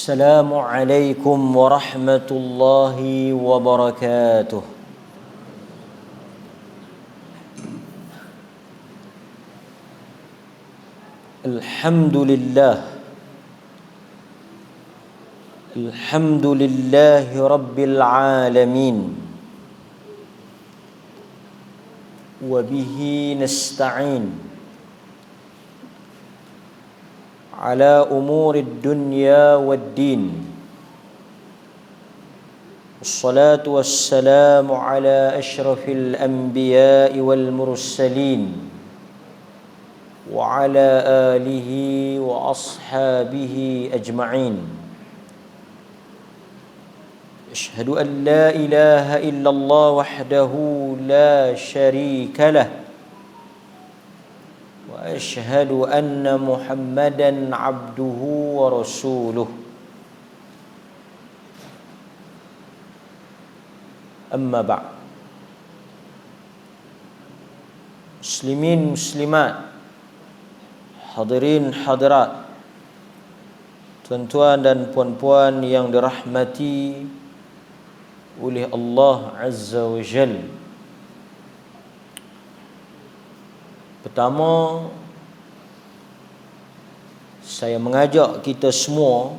السلام عليكم ورحمة الله وبركاته. الحمد لله رب العالمين، وبه نستعين على أمور الدنيا والدين. الصلاة والسلام على أشرف الأنبياء والمرسلين وعلى آله وأصحابه أجمعين. أشهد أن لا إله إلا الله وحده لا شريك له، وأشهد أن محمدًا عبده ورسوله. أما بعد. Muslimin muslimat, hadirin hadirat, tuan-tuan dan puan-puan yang dirahmati oleh Allah Azza wa Jalla. Pertama, saya mengajak kita semua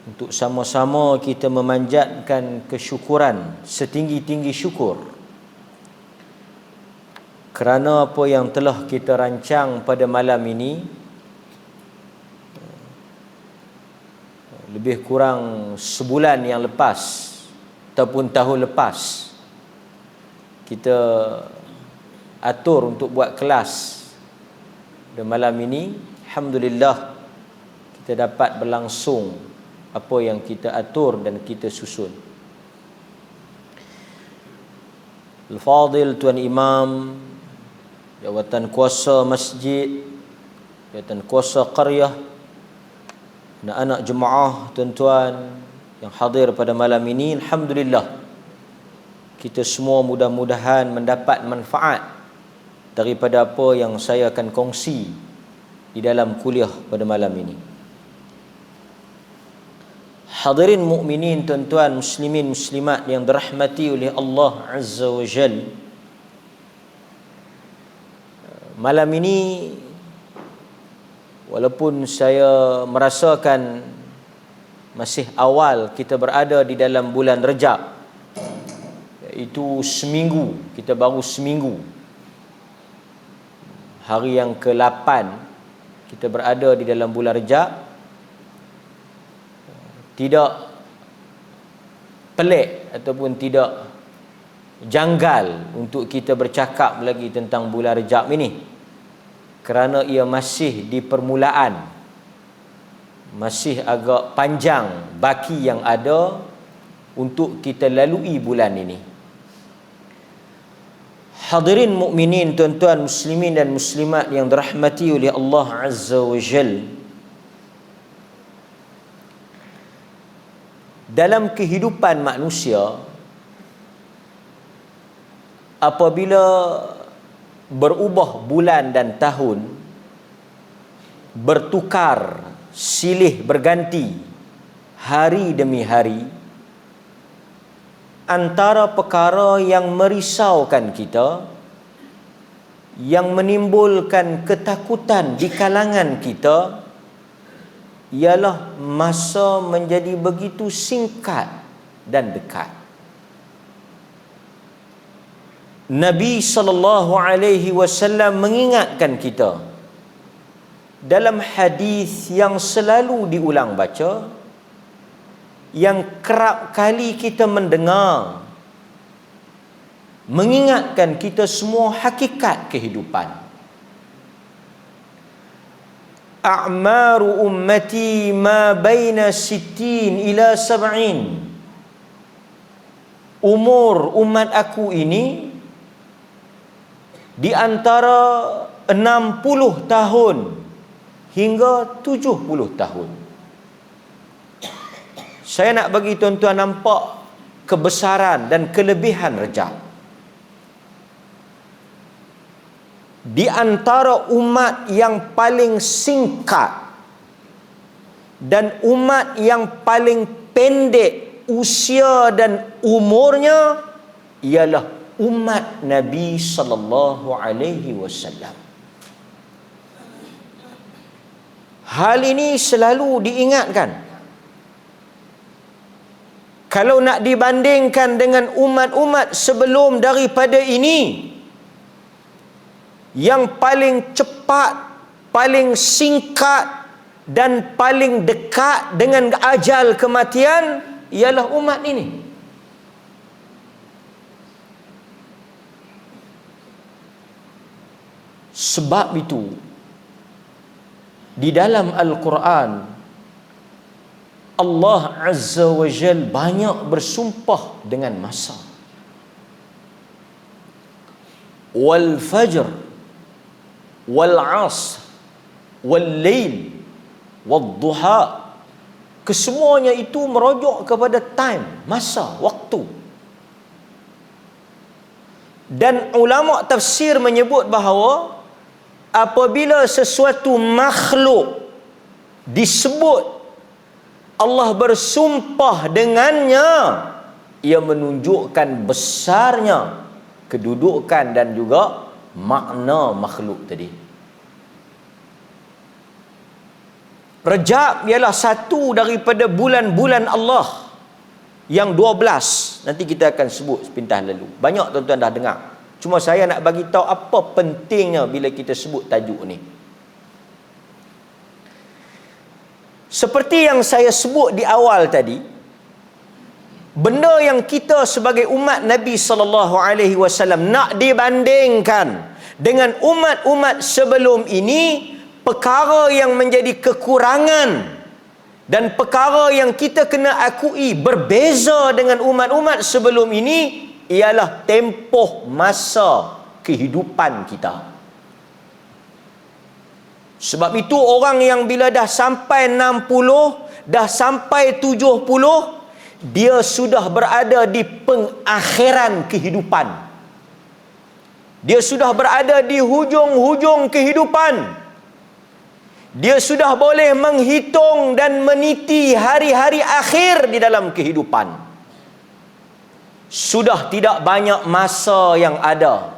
untuk sama-sama kita memanjatkan kesyukuran setinggi-tinggi syukur kerana apa yang telah kita rancang pada malam ini. Lebih kurang sebulan yang lepas ataupun tahun lepas, kita atur untuk buat kelas. Dan malam ini alhamdulillah kita dapat berlangsung apa yang kita atur dan kita susun. Al-Fadil Tuan Imam, jawatan kuasa masjid, jawatan kuasa qaryah, anak-anak jemaah, tuan-tuan yang hadir pada malam ini, alhamdulillah kita semua mudah-mudahan mendapat manfaat daripada apa yang saya akan kongsi di dalam kuliah pada malam ini. Hadirin mukminin, tuan-tuan muslimin muslimat yang dirahmati oleh Allah Azza wa Jalla. Malam ini, walaupun saya merasakan masih awal kita berada di dalam bulan Rejab, iaitu seminggu, kita baru seminggu, hari yang ke-8 kita berada di dalam bulan Rejab. Tidak pelik ataupun tidak janggal untuk kita bercakap lagi tentang bulan Rejab ini, kerana ia masih di permulaan, masih agak panjang baki yang ada untuk kita lalui bulan ini. Hadirin mukminin, tuan-tuan muslimin dan muslimat yang dirahmati oleh Allah Azza wa Jalla. Dalam kehidupan manusia, apabila berubah bulan dan tahun, bertukar silih berganti hari demi hari, antara perkara yang merisaukan kita, yang menimbulkan ketakutan di kalangan kita, ialah masa menjadi begitu singkat dan dekat. Nabi sallallahu alaihi wasallam mengingatkan kita dalam hadis yang selalu diulang baca, yang kerap kali kita mendengar, mengingatkan kita semua hakikat kehidupan. A'maru ummati ma baina 60 ila 70. Umur umat aku ini di antara 60 tahun hingga 70 tahun. Saya nak bagi tuan-tuan nampak kebesaran dan kelebihan Rejab. Di antara umat yang paling singkat dan umat yang paling pendek usia dan umurnya ialah umat Nabi sallallahu alaihi wasallam. Hal ini selalu diingatkan. Kalau nak dibandingkan dengan umat-umat sebelum daripada ini, yang paling cepat, paling singkat dan paling dekat dengan ajal kematian ialah umat ini. Sebab itu di dalam Al-Quran Allah Azza wa Jal banyak bersumpah dengan masa. Wal fajr wal asr wal lail wal duha. Kesemuanya itu merujuk kepada time, masa, waktu. Dan ulama tafsir menyebut bahawa apabila sesuatu makhluk disebut Allah bersumpah dengannya, ia menunjukkan besarnya kedudukan dan juga makna makhluk tadi. Rajab ialah satu daripada bulan-bulan Allah yang 12. Nanti kita akan sebut sepintas lalu. Banyak tuan-tuan dah dengar. Cuma saya nak bagi tahu apa pentingnya bila kita sebut tajuk ni. Seperti yang saya sebut di awal tadi, benda yang kita sebagai umat Nabi sallallahu alaihi wasallam nak dibandingkan dengan umat-umat sebelum ini, perkara yang menjadi kekurangan dan perkara yang kita kena akui berbeza dengan umat-umat sebelum ini ialah tempoh masa kehidupan kita. Sebab itu orang yang bila dah sampai 60, dah sampai 70, dia sudah berada di pengakhiran kehidupan. Dia sudah berada di hujung-hujung kehidupan. Dia sudah boleh menghitung dan meniti hari-hari akhir di dalam kehidupan. Sudah tidak banyak masa yang ada.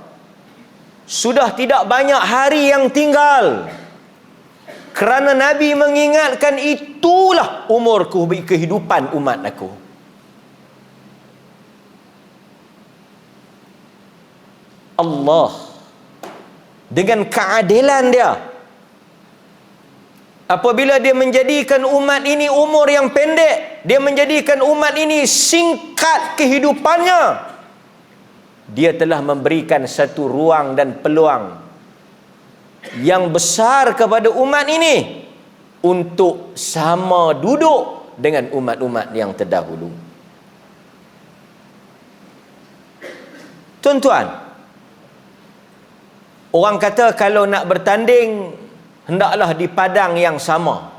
Sudah tidak banyak hari yang tinggal. Kerana Nabi mengingatkan itulah umur kehidupan umat aku. Allah dengan keadilan dia, apabila dia menjadikan umat ini umur yang pendek, dia menjadikan umat ini singkat kehidupannya, dia telah memberikan satu ruang dan peluang yang besar kepada umat ini untuk sama duduk dengan umat-umat yang terdahulu. Tuan-tuan, orang kata kalau nak bertanding, hendaklah di padang yang sama,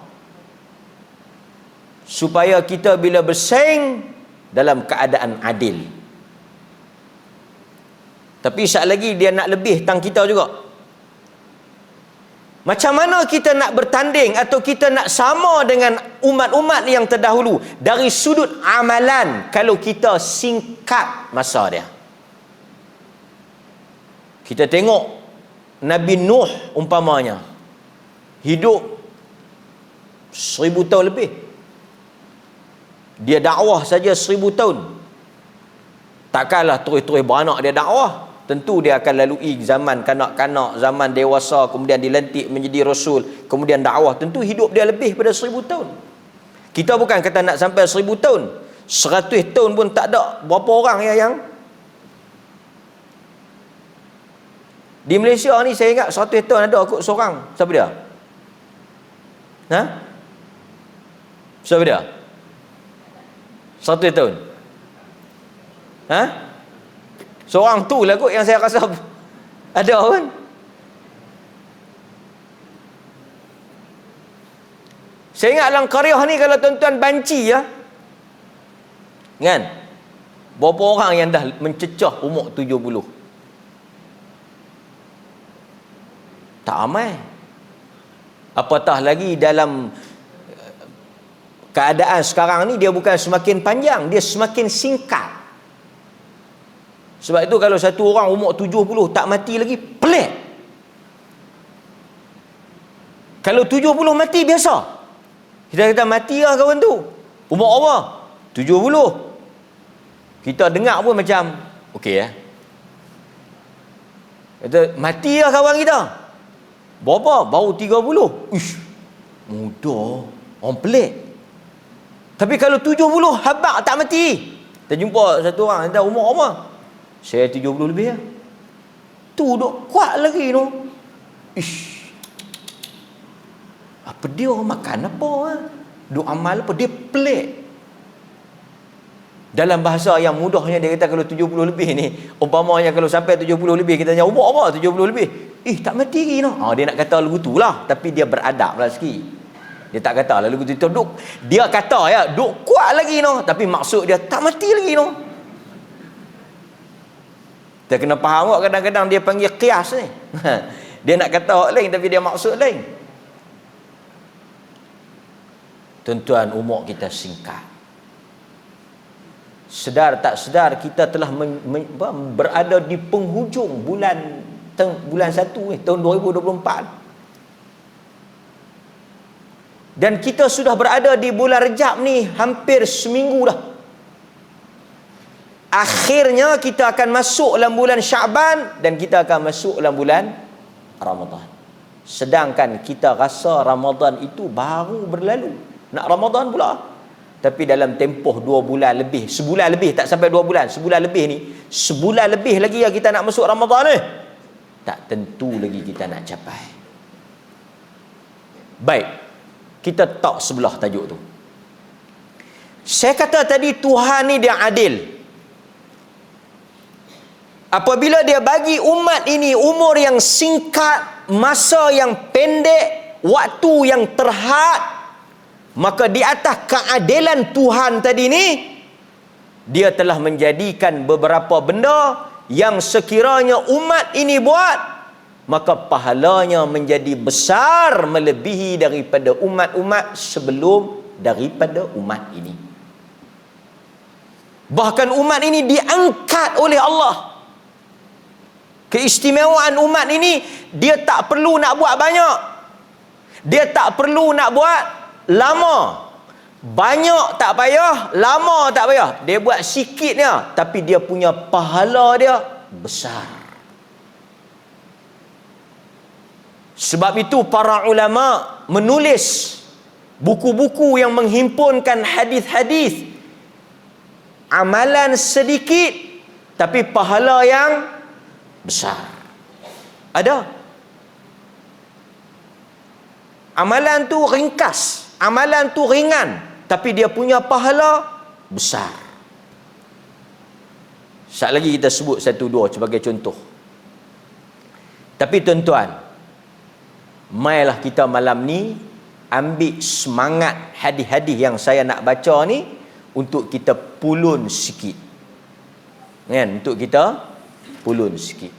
supaya kita bila bersaing dalam keadaan adil. Tapi sekali lagi dia nak lebih tang kita juga. Macam mana kita nak bertanding atau kita nak sama dengan umat-umat yang terdahulu dari sudut amalan kalau kita singkat masa dia? Kita tengok Nabi Nuh umpamanya hidup 1000 tahun lebih. Dia dakwah saja 1000 tahun. Takkanlah terus-terus beranak dia dakwah. Tentu dia akan lalui zaman kanak-kanak, zaman dewasa, kemudian dilantik menjadi rasul, kemudian dakwah. Tentu hidup dia lebih pada 1000 tahun. Kita bukan kata nak sampai 1000 tahun. 100 tahun pun tak ada. Berapa orang yang di Malaysia ni saya ingat 100 tahun ada kot seorang. Siapa dia? Siapa dia? 100 tahun. Seorang tu lah kot yang saya rasa ada kan. Saya ingat dalam Qaryah ni kalau tuan-tuan banci ya, kan, berapa orang yang dah mencecah umur 70? Tak ramai. Apatah lagi dalam Keadaan sekarang ni dia bukan semakin panjang, dia semakin singkat. Sebab itu kalau satu orang umur 70 tak mati lagi, pelik. Kalau 70 mati biasa. Kita kata mati lah kawan tu. Umur apa? 70. Kita dengar pun macam okey ya. Kata mati lah kawan kita. Berapa? Baru 30. Ish, muda. Orang pelik. Tapi kalau 70 habaq tak mati. Kita jumpa satu orang, kata umur apa? Saya 70 lebih lah. Tu duk kuat lagi tu. Ish. Apa dia orang makan apa? Duk amal apa? Dia pelik. Dalam bahasa yang mudahnya dia kata kalau 70 lebih ni, umpamanya kalau sampai 70 lebih kita tanya umur apa 70 lebih? Tak mati lagi no. Dia nak kata lagu tu lah, tapi dia beradab lah sikit. Dia tak kata lah lagu tu duk. Dia kata ya, duk kuat lagi no, tapi maksud dia tak mati lagi no. Kita kena faham kok, kadang-kadang dia panggil qiyas ni. Dia nak kata hak lain tapi dia maksud lain. Tuan-tuan, umur kita singkat. Sedar tak sedar kita telah berada di penghujung bulan 1 ni, tahun 2024. Dan kita sudah berada di bulan Rejab ni hampir seminggu dah. Akhirnya kita akan masuk dalam bulan Syaban dan kita akan masuk dalam bulan Ramadan. Sedangkan kita rasa Ramadan itu baru berlalu. Nak Ramadan pula. Tapi dalam tempoh 2 bulan lebih, sebulan lebih, tak sampai 2 bulan, sebulan lebih ni, sebulan lebih lagi yang kita nak masuk Ramadan ni. Tak tentu lagi kita nak capai. Baik, kita tak sebelah tajuk tu. Saya kata tadi Tuhan ni dia adil. Apabila dia bagi umat ini umur yang singkat, masa yang pendek, waktu yang terhad, maka di atas keadilan Tuhan tadi ni, dia telah menjadikan beberapa benda yang sekiranya umat ini buat, maka pahalanya menjadi besar melebihi daripada umat-umat sebelum daripada umat ini. Bahkan umat ini diangkat oleh Allah. Keistimewaan umat ini, dia tak perlu nak buat banyak. Dia tak perlu nak buat lama. Banyak tak payah, lama tak payah. Dia buat sikitnya, tapi dia punya pahala dia besar. Sebab itu para ulama menulis buku-buku yang menghimpunkan hadis-hadis. Amalan sedikit tapi pahala yang besar. Ada. Amalan tu ringkas, amalan tu ringan, tapi dia punya pahala besar. Sekejap lagi kita sebut 1-2 sebagai contoh. Tapi tuan-tuan, mailah kita malam ni ambil semangat hadis-hadis yang saya nak baca ni untuk kita pulun sikit. Kan? Untuk kita pulun sikit.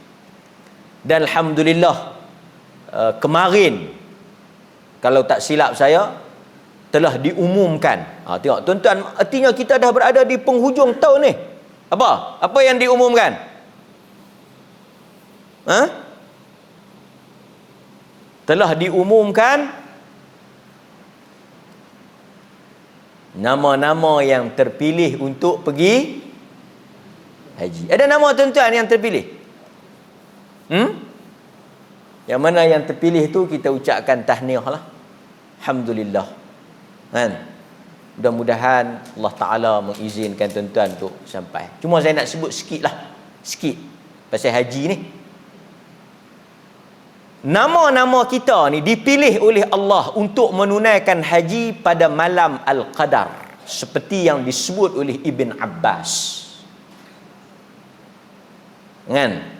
Dan alhamdulillah, kemarin kalau tak silap saya telah diumumkan. Tengok tuan-tuan, artinya kita dah berada di penghujung tahun ni. Apa yang diumumkan? Telah diumumkan nama-nama yang terpilih untuk pergi haji. Ada nama tuan-tuan yang terpilih? Yang mana yang terpilih tu kita ucapkan tahniah lah. Alhamdulillah. Kan? Mudah-mudahan Allah Ta'ala mengizinkan tuan-tuan untuk sampai. Cuma saya nak sebut sikit lah. Sikit. Pasal haji ni. Nama-nama kita ni dipilih oleh Allah untuk menunaikan haji pada malam Al-Qadar. Seperti yang disebut oleh Ibn Abbas. Kan?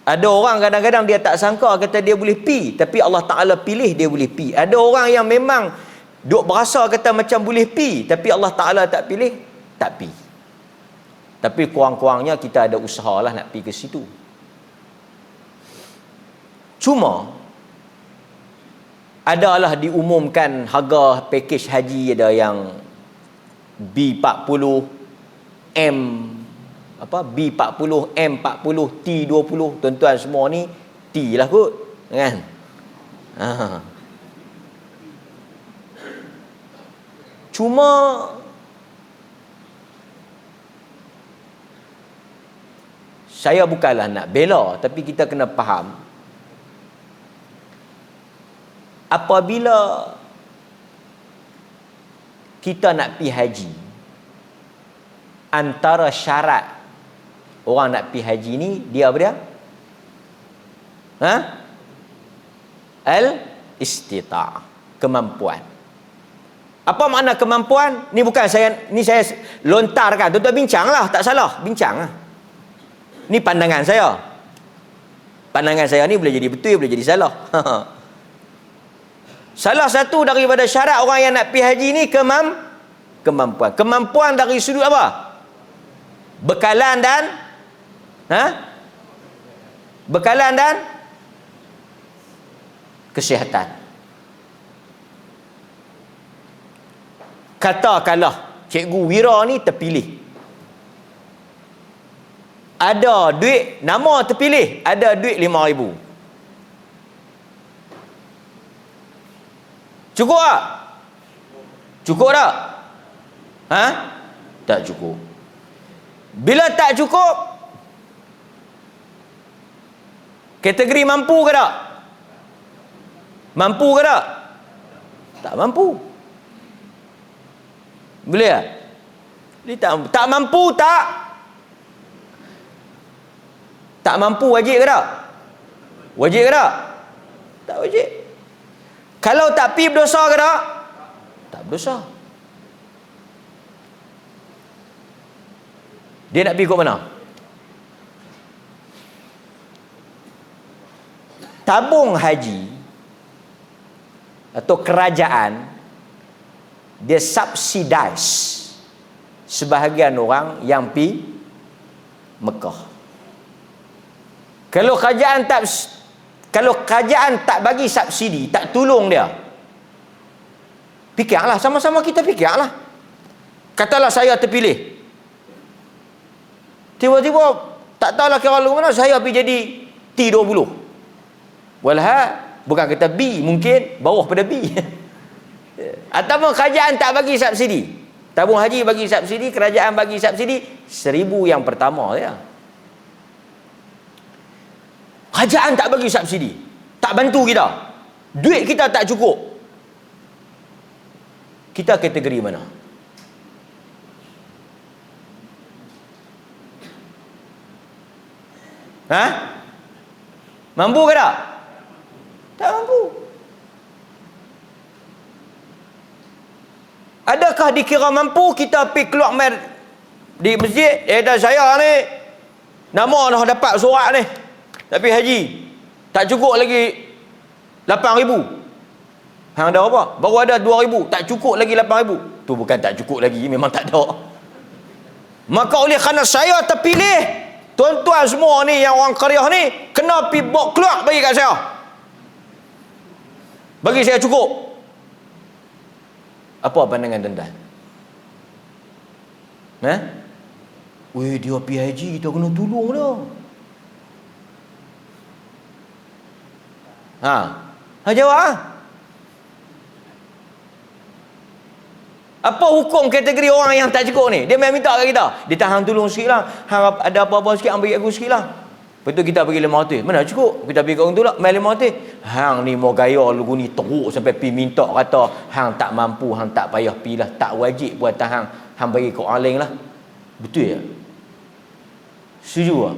Ada orang kadang-kadang dia tak sangka, kata dia boleh pi, tapi Allah Ta'ala pilih dia boleh pi. Ada orang yang memang duk berasa kata macam boleh pi, tapi Allah Ta'ala tak pilih, tak pi. Tapi kurang-kurangnya kita ada usahalah nak pi ke situ. Cuma adalah diumumkan harga pakej haji ada yang B40, M B40, M40, T20. Tuan-tuan semua ni T lah kot, kan? Cuma saya bukanlah nak bela, tapi kita kena faham, apabila kita nak pergi haji, antara syarat orang nak pergi haji ni, dia apa dia? Al-istita'ah, kemampuan. Apa makna kemampuan? Ni bukan saya lontarkan, tuan-tuan bincang lah, tak salah, bincang lah. Ni pandangan saya. Pandangan saya ni boleh jadi betul, boleh jadi salah. Salah satu daripada syarat orang yang nak pergi haji ni kemampuan. Kemampuan dari sudut apa? Bekalan dan bekalan dan kesihatan. Katakanlah Cikgu Wira ni terpilih, ada duit, nama terpilih, ada duit 5,000. Cukup tak? Cukup tak? Tak cukup. Bila tak cukup, kategori mampu ke tak? Mampu ke tak? Tak mampu. Boleh tak? Dia tak mampu, tak mampu, wajib ke tak? Wajib ke tak? Tak wajib. Kalau tak pergi berdosa ke tak? Tak berdosa. Dia nak pergi ke mana? Tabung haji atau kerajaan, dia subsidize sebahagian orang yang pergi Mekah. Kalau kerajaan tak bagi subsidi, tak tolong dia, fikirlah, sama-sama kita fikirlah. Katalah saya terpilih, tiba-tiba tak tahulah kira lagu mana, saya pergi jadi T20. Bukan kata B, mungkin bawah pada B. Ataupun kerajaan tak bagi subsidi, tabung haji bagi subsidi, kerajaan bagi subsidi 1,000 yang pertama ya. Kerajaan tak bagi subsidi, tak bantu kita, duit kita tak cukup, kita kategori mana? Mampu ke tak? Tak mampu. Adakah dikira mampu kita pergi keluar di masjid, dah saya ni nama dah dapat surat ni, tapi haji tak cukup lagi 8,000. Hang ada apa? Baru ada 2,000, tak cukup lagi 8,000. Tu bukan tak cukup lagi, memang tak ada. Maka oleh kerana saya terpilih, tuan-tuan semua ni yang orang Qaryah ni kena pergi bawa keluar bagi kat saya. Bagi saya cukup. Apa pandangan tuan-tuan? Weh, dia pergi haji, kita kena tolong dah. Jawab. Apa hukum kategori orang yang tak cukup ni? Dia memang minta kat kita, dia tahan tolong sikit lah, hang ada apa-apa sikit, hang bagi aku sikit lah. Lepas tu kita bagi 500. Mana cukup? Kita bagi kat orang tu lah, main 500. Hang ni mau gaya lugu ni teruk sampai pergi minta kata hang tak mampu, hang tak payah pergi lah, tak wajib buat hang, hang bagi kat orang lain lah. Betul ya? Setuju tak?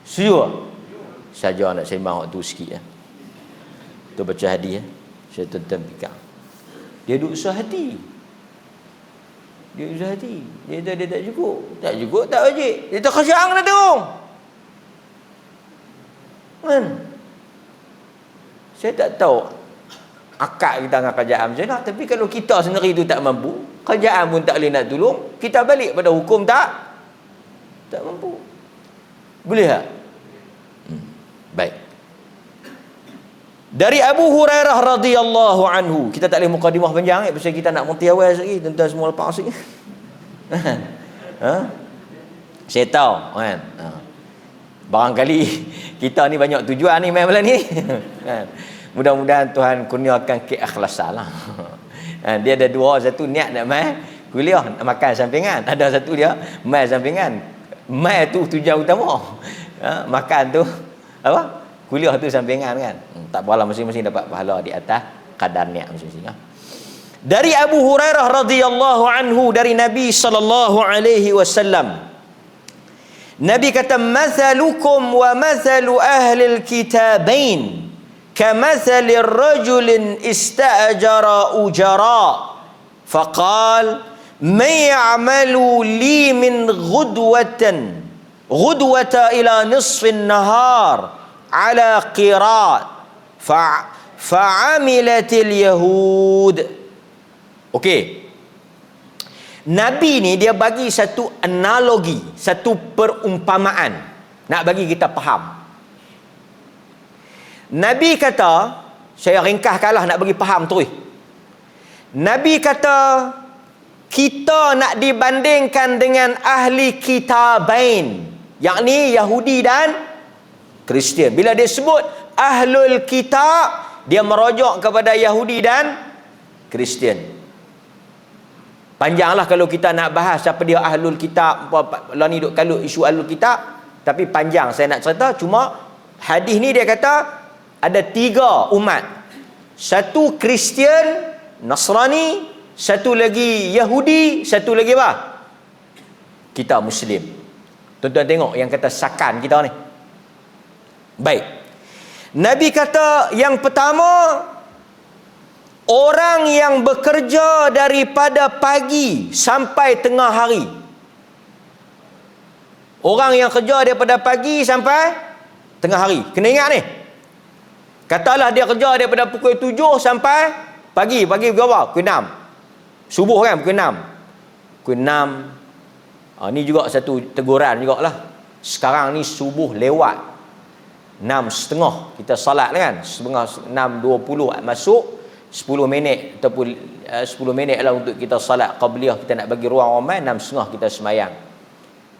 Setuju tak? Saja nak sembang waktu sikit ya. Tu baca hadis ya. Saya tuan-tuan fikir, dia duduk usah hati, dia usah hati, dia tak cukup, tak cukup, tak wajib, dia tak khasyang dah tu kan. Saya tak tahu akak kita dengan kerajaan macam mana, tapi kalau kita sendiri tu tak mampu, kerajaan pun tak boleh nak tolong, kita balik pada hukum tak mampu. Boleh tak? Baik. Dari Abu Hurairah radhiyallahu anhu. Kita tak boleh mukadimah panjang pasal kita nak monti awal lagi, tuan-tuan semua lepas sikit. Ha? Saya tahu kan. Barangkali kita ni banyak tujuan ni main malam ni. Kan? Mudah-mudahan Tuhan kurniakan keikhlasan lah. Dia ada dua, satu niat nak mai kuliah, nak makan sampingan. Ada satu dia mai sampingan. Mai tu tujuan utama. Makan tu apa? Kuliah tu sampingan kan. Tak apalah, masing-masing dapat pahala di atas kadar niat masing-masing. Dari Abu Hurairah radhiyallahu anhu, dari Nabi sallallahu alaihi wasallam, Nabi kata, "Mathalukum wa mathalu ahli al-kitabain kamathali rajulin ista'jara ujara faqal man ya'malu li min ghudwata ila nisfin nahar ala qirat fa'amilatil yahud." Okey, Nabi ni dia bagi satu analogi, satu perumpamaan nak bagi kita faham. Nabi kata, saya ringkaskanlah nak bagi faham terus. Nabi kata kita nak dibandingkan dengan ahli kitabain, yakni Yahudi dan Kristian. Bila dia sebut ahlul kitab, dia merujuk kepada Yahudi dan Kristian. Panjanglah kalau kita nak bahas siapa dia ahlul kitab, lah ni duk kalut isu ahlul kitab, tapi panjang saya nak cerita. Cuma hadis ni dia kata ada 3 umat. Satu Kristian, Nasrani, satu lagi Yahudi, satu lagi apa? Kita Muslim. Tuan-tuan tengok yang kata sakan kita ni. Baik. Nabi kata yang pertama, orang yang bekerja daripada pagi sampai tengah hari. Orang yang kerja daripada pagi sampai tengah hari. Kena ingat ni. Katalah dia kerja daripada pukul 7 sampai pagi. Pagi pukul berapa? Pukul 6. Subuh kan pukul 6. Pukul 6. Ni juga satu teguran jugalah. Sekarang ni subuh lewat 6.30 kita salat kan. 6.20 masuk. 10 minit ataupun 10 minit lah untuk kita salat qabliyah, kita nak bagi ruang ramai, 6.30 kita semayang.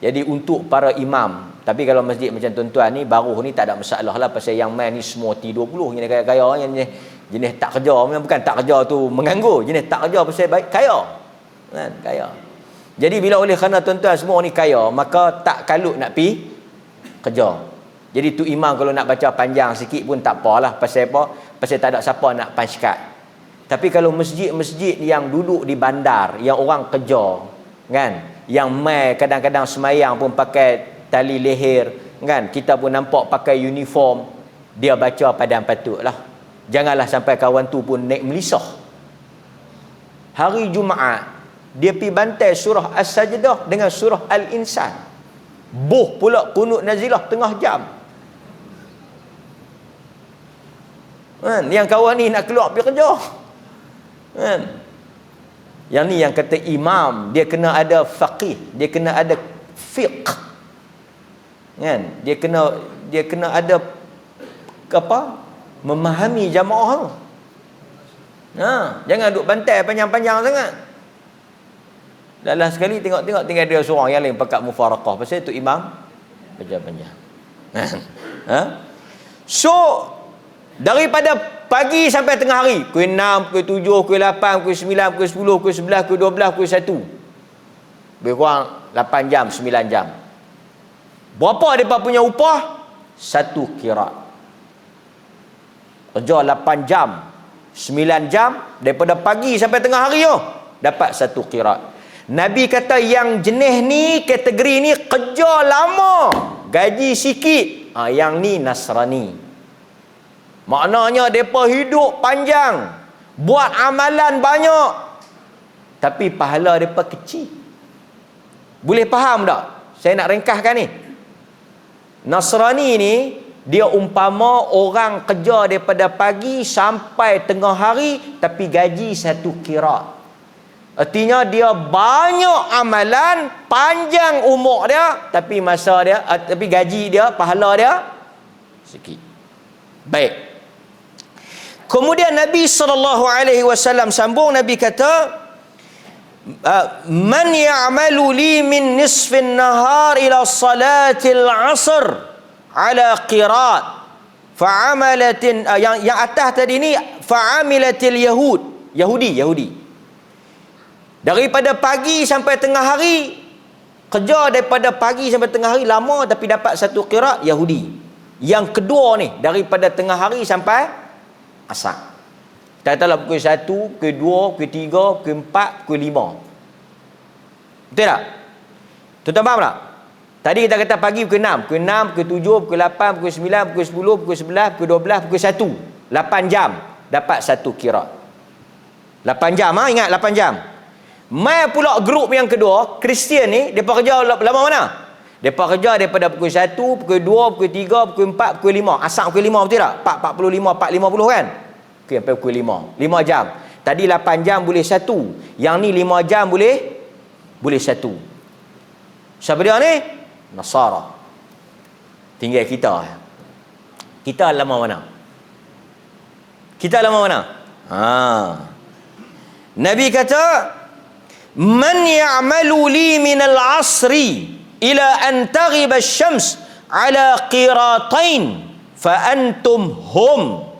Jadi untuk para imam, tapi kalau masjid macam tuan-tuan ni baru ni tak ada masalah lah, pasal yang main ni semua T20 jenis kaya-kaya, jenis tak kerja, bukan tak kerja tu menganggur, jenis tak kerja pasal baik kaya kan, kaya. Jadi bila oleh kerana tuan-tuan semua ni kaya, maka tak kalut nak pi kerja. Jadi tu imam kalau nak baca panjang sikit pun tak apalah, pasal apa? Pasal tak ada siapa nak panjkat. Tapi kalau masjid-masjid yang duduk di bandar, yang orang kerja kan, yang mai kadang-kadang semayang pun pakai tali leher kan, kita pun nampak pakai uniform, dia baca padang patutlah. Janganlah sampai kawan tu pun naik melisah. Hari Jumaat dia pi bantai surah As-Sajdah dengan surah Al-Insan. Boh pula kunut nazilah tengah jam. Kan, yang kawan ni nak keluar pergi kerja. Kan? Yang ni yang kata imam, dia kena ada faqih, dia kena ada fiqh. Kan? Dia kena ada apa? Memahami jamaah. Jangan duk bantai panjang-panjang sangat. Dalam sekali tengok-tengok tinggal dia seorang yang lain pakat mufaraqah. Pasal itu imam panjang-panjang. So daripada pagi sampai tengah hari, pukul 6, pukul 7, pukul 8, pukul 9, pukul 10, pukul 11, pukul 12, pukul 1. Lebih kurang 8 jam, 9 jam. Berapa mereka punya upah? 1 kirat. Kerja 8 jam, 9 jam, daripada pagi sampai tengah hari tu, dapat 1 kirat. Nabi kata yang jenis ni, kategori ni kerja lama, gaji sikit. Yang ni Nasrani. Maknanya mereka hidup panjang, buat amalan banyak, tapi pahala mereka kecil. Boleh faham tak? Saya nak ringkaskan ni. Nasrani ni, dia umpama orang kerja daripada pagi sampai tengah hari, tapi gaji 1 kirat. Artinya dia banyak amalan, panjang umur dia, tapi masa dia, tapi gaji dia, pahala dia sikit. Baik. Kemudian Nabi SAW sambung, Nabi kata, man ya'malu li min nisfin nahar ila salatil asr ala qirat fa'amalatin, yang atas tadi ni fa'amilatil Yahudi daripada pagi sampai tengah hari, kerja daripada pagi sampai tengah hari lama tapi dapat satu qirat Yahudi. Yang kedua ni daripada tengah hari sampai asar, katalah pukul 1, pukul 2, pukul 3, pukul 4, pukul 5. Betul tak? Tuan-tuan faham tak? Tadi kita kata pagi pukul 6, pukul 6, pukul 7, pukul 8, pukul 9, pukul 10, pukul 11, pukul 12, pukul 1. 8 jam dapat satu qirat. 8 jam, ingat 8 jam. Mai pula grup yang kedua, Kristian ni, mereka kerja lama mana? Mereka kerja daripada pukul 1, pukul 2, pukul 3, pukul 4, pukul 5. Asar pukul 5, betul tak? 4.45, 4.50 kan? Okey, sampai pukul 5. 5 jam. Tadi 8 jam boleh satu. Yang ni 5 jam boleh satu. Siapa dia ni? Nasara. Tinggal kita. Kita lama mana? Kita lama mana? Nabi kata, man ya'malu li min al-'asri ila an taghiba asy-syams ala qiratain fa antum hum.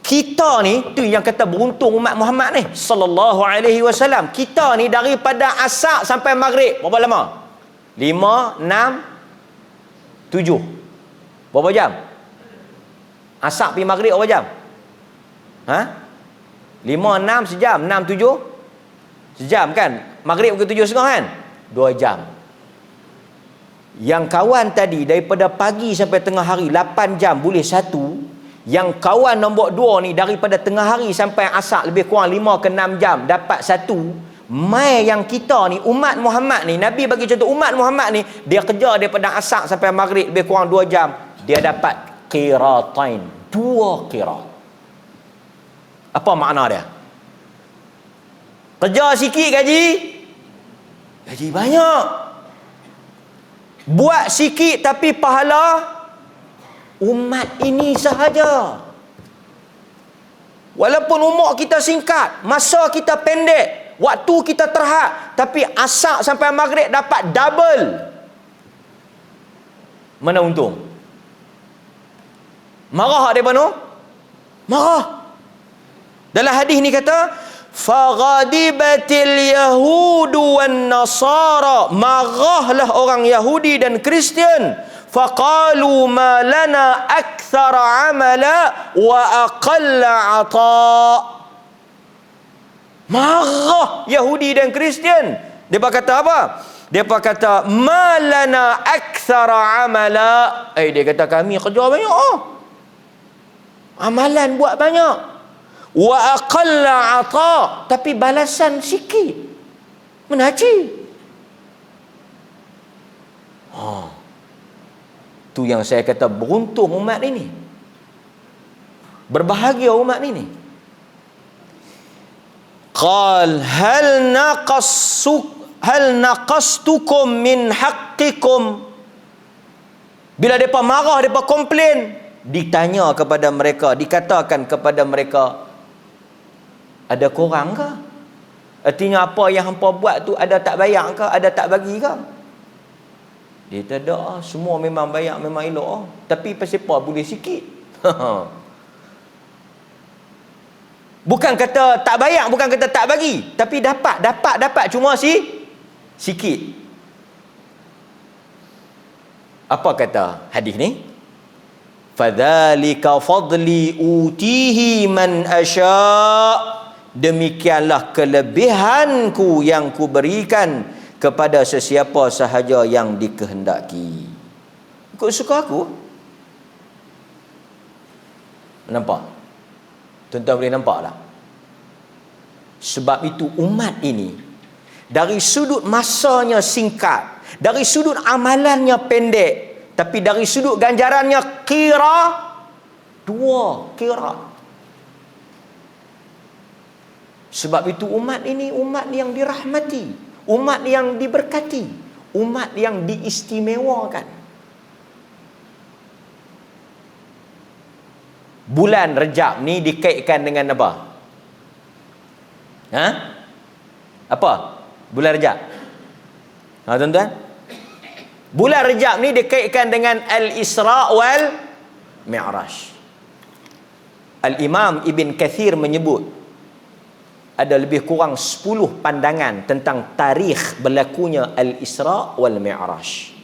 Kita ni, tu yang kata beruntung umat Muhammad ni sallallahu alaihi wasallam. Kita ni daripada asar sampai maghrib berapa lama? 5, 6, 7. Berapa jam? Asar pergi maghrib berapa jam? 5, 6 sejam, 6, 7 sejam kan? Maghrib pukul 7.30 kan? 2 jam. Yang kawan tadi daripada pagi sampai tengah hari 8 jam boleh satu. Yang kawan nombor 2 ni daripada tengah hari sampai asar lebih kurang 5 ke 6 jam dapat satu. Mai yang kita ni umat Muhammad ni, Nabi bagi contoh umat Muhammad ni, dia kerja daripada asar sampai maghrib lebih kurang 2 jam, dia dapat qiratain, 2 qirat. Apa makna dia? Kerja sikit gaji banyak. Buat sikit tapi pahala umat ini sahaja. Walaupun umur kita singkat, masa kita pendek, waktu kita terhad, tapi asar sampai maghrib dapat double. Mana untung? Marah dia panu? Marah. Dalam hadis ni kata, faghadibatil yahudu wan nasara, marahlah orang Yahudi dan Kristian. Faqalu ma lana akthara amala wa aqalla ata. Marah Yahudi dan Kristian. Depa kata apa? Depa kata ma lana akthara amala. Dia kata kami kerja banyak, amalan buat banyak. Wa aqalla ata, tapi balasan sikit. Menaji. Tu yang saya kata beruntung umat ini. Berbahagia umat ini. Qal hal naqastukum min haqqikum. Bila depa marah, depa komplain, ditanya kepada mereka, dikatakan kepada mereka, ada kurang ke? Artinya apa yang hampa buat tu ada tak bayar ke? Ada tak bagi ke? Dia tak ada, semua memang bayar, memang elok. Tapi pasal apa boleh sikit? Bukan kata tak bayar, bukan kata tak bagi, tapi dapat cuma sikit. Apa kata hadis ni? Fadzalika fadli utihi man asya. Demikianlah kelebihanku yang ku berikan kepada sesiapa sahaja yang dikehendaki. Ikut suka aku. Nampak? Tuan-tuan boleh nampak tak? Sebab itu umat ini, dari sudut masanya singkat, dari sudut amalannya pendek, tapi dari sudut ganjarannya kira 2 kira. Sebab itu umat ini umat yang dirahmati, umat yang diberkati, umat yang diistimewakan. bulan Rejab ni dikaitkan dengan apa? Ha? Apa? Bulan Rejab. Ha, tuan-tuan? Bulan Rejab ni dikaitkan dengan Al-Isra' wal Mi'raj. Al-Imam Ibn Kathir menyebut ada lebih kurang 10 pandangan tentang tarikh berlakunya Al-Isra' wal Mi'raj.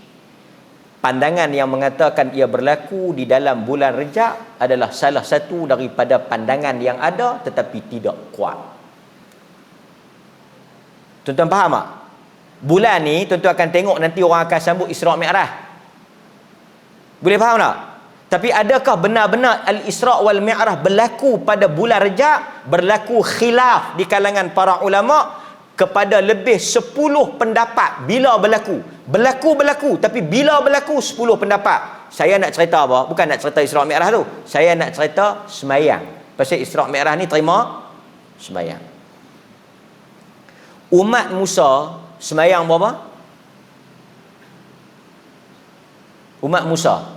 Pandangan yang mengatakan ia berlaku di dalam bulan Rejab adalah salah satu daripada pandangan yang ada tetapi tidak kuat. Tuan-tuan faham tak? Bulan ni tuan-tuan akan tengok nanti orang akan sambut Isra' Mi'raj. Boleh faham tak? Tapi adakah benar-benar Al-Isra' wal Mi'raj berlaku pada bulan Rejab? Berlaku khilaf di kalangan para ulama kepada lebih 10 pendapat bila berlaku. Berlaku, tapi bila berlaku 10 pendapat. Saya nak cerita apa? Bukan nak cerita Isra' Mi'raj tu. Saya nak cerita semayang. Pasal Isra' Mi'raj ni terima semayang. Umat Musa semayang berapa? Umat Musa.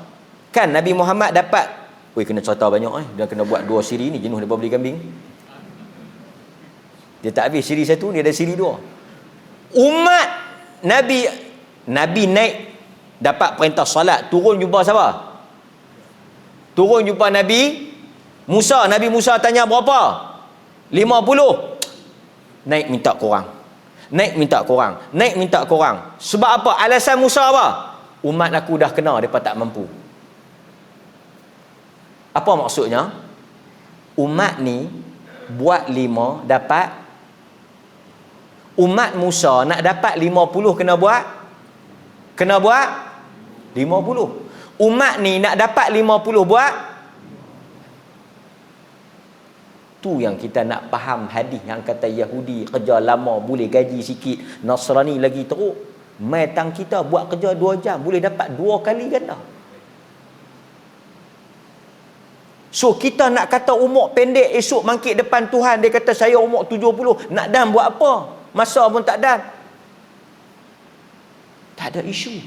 Kan Nabi Muhammad dapat, kena cerita banyak dia kena buat 2 siri ni, jenuh daripada beli kambing. Dia tak habis siri 1, dia ada siri 2. Umat Nabi naik dapat perintah salat, turun jumpa siapa? Turun jumpa Nabi Musa. Nabi Musa tanya berapa? 50. Naik minta kurang. Naik minta kurang. Naik minta kurang. Sebab apa? Alasan Musa apa? Umat aku dah kena, mereka tak mampu. Apa maksudnya? Umat ni buat 5 dapat. Umat Musa nak dapat 50 kena buat 50. Umat ni nak dapat 50 buat. Tu yang kita nak faham hadis yang kata Yahudi kerja lama boleh gaji sikit, Nasrani lagi teruk. Metang kita buat kerja 2 jam boleh dapat 2 kali ganda. So kita nak kata umur pendek, esok mangkit depan Tuhan dia kata saya umur 70, nak dan buat apa? Masa pun tak dan. Tak ada isu.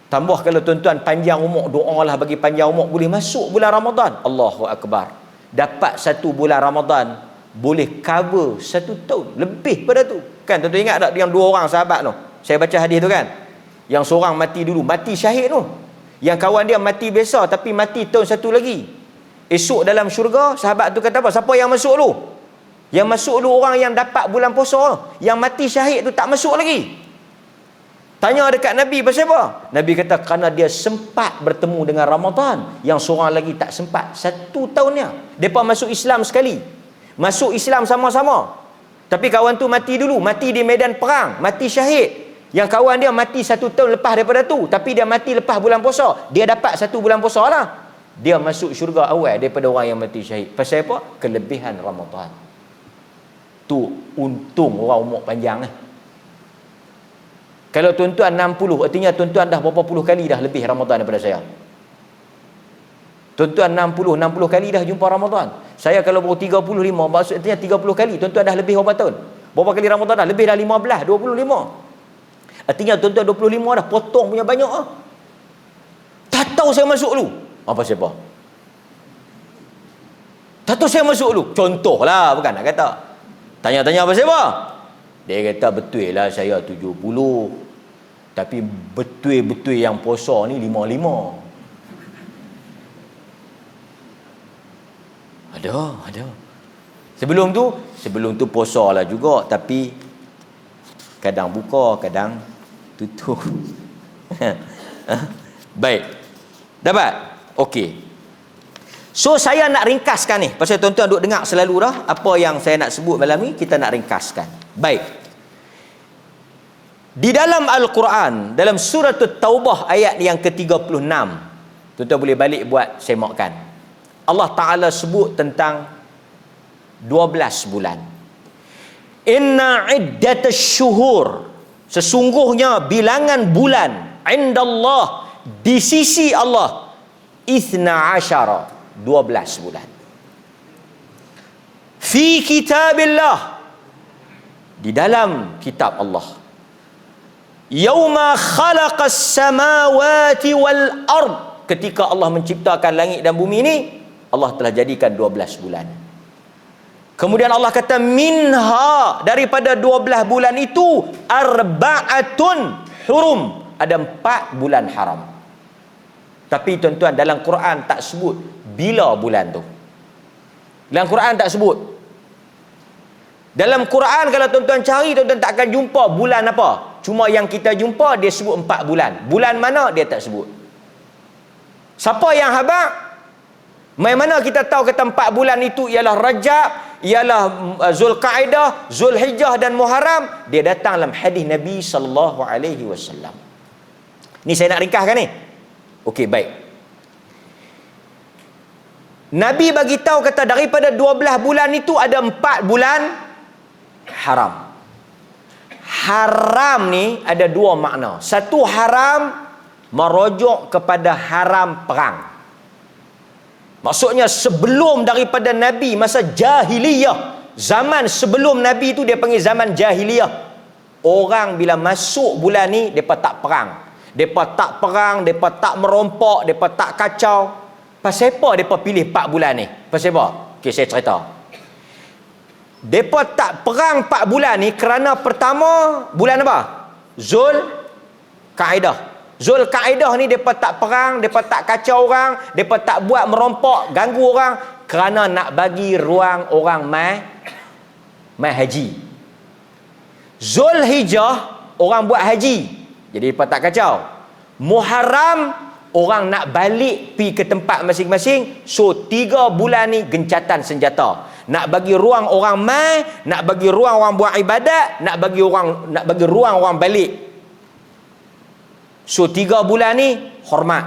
Tambah kalau tuan-tuan panjang umur, doalah bagi panjang umur, boleh masuk bulan Ramadan. Allahu Akbar. Dapat 1 bulan Ramadan boleh cover 1 tahun lebih pada tu. Kan tuan-tuan ingat tak yang 2 orang sahabat tu? Saya baca hadis tu kan. Yang seorang mati dulu, mati syahid tu. Yang kawan dia mati biasa tapi mati tahun 1 lagi. Esok dalam syurga, sahabat tu kata apa? Siapa yang masuk dulu? Yang masuk dulu orang yang dapat bulan puasa. Yang mati syahid tu tak masuk lagi. Tanya dekat Nabi pasal apa? Nabi kata kerana dia sempat bertemu dengan Ramadan, yang seorang lagi tak sempat 1 tahunnya. Depa masuk Islam sekali. Masuk Islam sama-sama. Tapi kawan tu mati dulu, mati di medan perang, mati syahid. Yang kawan dia mati 1 tahun lepas daripada tu, tapi dia mati lepas bulan puasa. Dia dapat 1 bulan puasa lah. Dia masuk syurga awal daripada orang yang mati syahid. Pasal apa? Kelebihan Ramadan. Tu untung orang umur panjang . Kalau tuan-tuan 60, artinya tuan-tuan dah berapa puluh kali dah lebih Ramadan daripada saya. Tuan-tuan 60 kali dah jumpa Ramadan. Saya kalau baru 35, maksudnya 30 kali. Tuan-tuan dah lebih berapa tahun? Berapa kali Ramadan dah? Lebih dah 15, 25. Artinya tuan-tuan 25 dah potong punya banyak . Tak tahu saya masuk dulu. Apa siapa? Tak tahu saya masuk dulu. Contohlah, bukan nak kata. Tanya-tanya apa siapa? Dia kata betul lah saya 70. Tapi betul-betul yang puasa ni 55. Ada. Sebelum tu puasa lah juga, tapi kadang buka, kadang tutup. Baik. Dapat? Okey. So saya nak ringkaskan ni. Pasal tuan-tuan duk dengar selalu dah apa yang saya nak sebut malam ni, kita nak ringkaskan. Baik. Di dalam Al-Quran, dalam surah Taubah ayat yang ke-36, tuan-tuan boleh balik buat semakkan. Allah Ta'ala sebut tentang 12 bulan. Inna iddatash syuhur, sesungguhnya bilangan bulan, indallah, di sisi Allah, 12 bulan. Fi kitabillah, di dalam kitab Allah. Yauma khalaqas samawati wal ard, ketika Allah menciptakan langit dan bumi ini, Allah telah jadikan 12 bulan. Kemudian Allah kata minha, daripada 12 bulan itu arba'atun hurum, ada 4 bulan haram. Tapi tuan-tuan, dalam Quran tak sebut bila bulan tu. Dalam Quran tak sebut. Dalam Quran kalau tuan-tuan cari, tuan-tuan tak akan jumpa bulan apa. Cuma yang kita jumpa dia sebut 4 bulan. Bulan mana dia tak sebut. Siapa yang habaq? Mana kita tahu kata 4 bulan itu ialah Rajab, ialah Zulqa'dah, Zulhijjah dan Muharram? Dia datang dalam hadis Nabi sallallahu alaihi wasallam. Ni saya nak ringkaskan ni. Okey, baik. Nabi bagi tahu kata daripada 12 bulan itu ada 4 bulan haram. Haram ni ada 2 makna. Satu, haram merujuk kepada haram perang. Maksudnya sebelum daripada Nabi, masa jahiliyah, zaman sebelum Nabi itu dia panggil zaman jahiliyah. Orang bila masuk bulan ni, mereka tak perang. Mereka tak perang, mereka tak merompak, mereka tak kacau. Pasal apa mereka pilih 4 bulan ni? Pasal apa? Okey, saya cerita. Mereka tak perang 4 bulan ni kerana pertama, bulan apa? Zulqa'dah. Zulqa'dah ni mereka tak perang, mereka tak kacau orang, mereka tak buat merompak, ganggu orang, kerana nak bagi ruang orang mai haji. Zulhijjah orang buat haji, jadi mereka tak kacau. Muharram orang nak balik pi ke tempat masing-masing. So 3 bulan ni gencatan senjata. Nak bagi ruang orang mai, nak bagi ruang orang buat ibadat, nak bagi ruang orang balik. So 3 bulan ni hormat.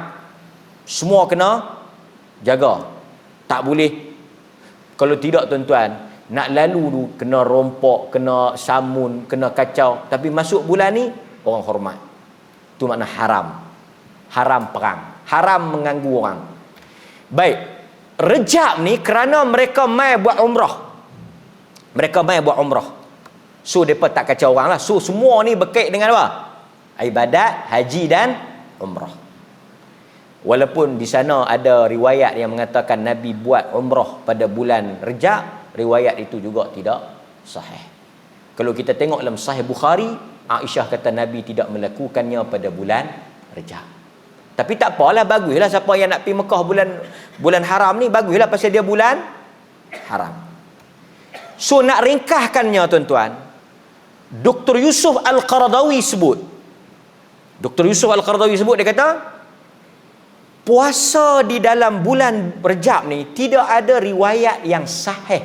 Semua kena jaga. Tak boleh. Kalau tidak tuan-tuan, nak lalu tu kena rompak, kena samun, kena kacau. Tapi masuk bulan ni orang hormat. Itu makna haram. Haram perang. Haram mengganggu orang. Baik. Rejab ni kerana mereka mai buat umrah. Mereka mai buat umrah. So mereka tak kacau orang lah. So semua ni berkait dengan apa? Ibadat, haji dan umrah. Walaupun di sana ada riwayat yang mengatakan Nabi buat umrah pada bulan Rejab, riwayat itu juga tidak sahih. Kalau kita tengok dalam Sahih Bukhari, Aisyah kata Nabi tidak melakukannya pada bulan Rejab. Tapi tak apalah, baguslah siapa yang nak pergi Mekah bulan haram ni, baguslah pasal dia bulan haram. So nak ringkaskannya tuan-tuan, Dr. Yusuf Al-Qaradawi sebut, dia kata puasa di dalam bulan Rejab ni tidak ada riwayat yang sahih